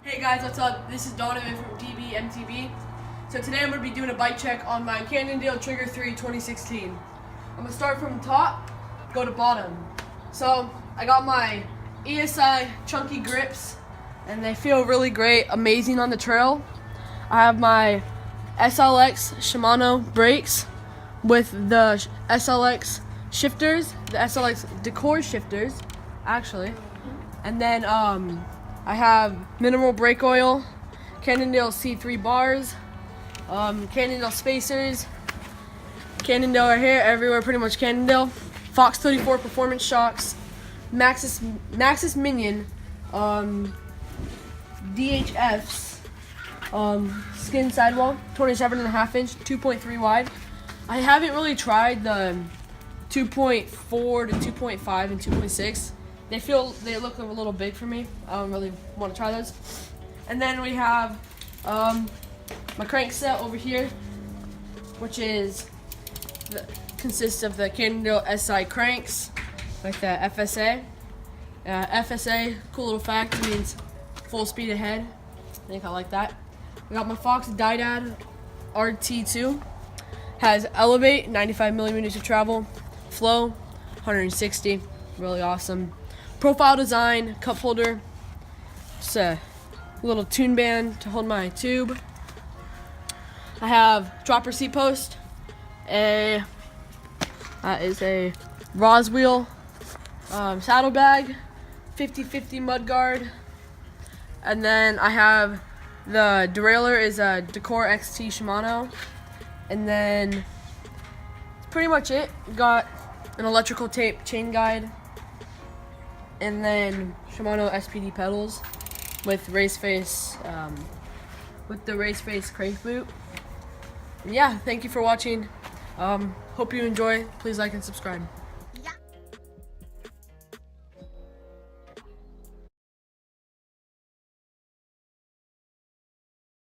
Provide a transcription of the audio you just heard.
Hey guys, what's up? This is Donovan from DBMTB. So today I'm going to be doing a bike check on my Cannondale Trigger 3 2016. I'm going to start from top, go to bottom. So I got my ESI chunky grips and they feel really great, amazing on the trail. I have my SLX Shimano brakes with the SLX shifters, the SLX Decor shifters actually. And then I have mineral brake oil, Cannondale C3 bars, Cannondale spacers, Cannondale right here, everywhere pretty much Cannondale, Fox 34 performance shocks, Maxxis Minion, DHFs, skin sidewall, 27.5 inch, 2.3 wide. I haven't really tried the 2.4 to 2.5 and 2.6. They look a little big for me. I don't really want to try those. And then we have my crank set over here, which consists of the Cannondale SI cranks, like the FSA. FSA, cool little fact, means full speed ahead. I think I like that. We got my Fox Dydad RT2. Has elevate, 95 millimeters of travel, flow, 160, really awesome. Profile design, cup holder, just a little tune band to hold my tube. I have dropper seat post, that is a Roz wheel, saddlebag, 50/50 mud guard, and then I have the derailleur is a Decor XT Shimano, and then that's pretty much it. Got an electrical tape chain guide, and then Shimano SPD pedals with race face, with the race face crank boot. And yeah, thank you for watching. Hope you enjoy. Please like and subscribe.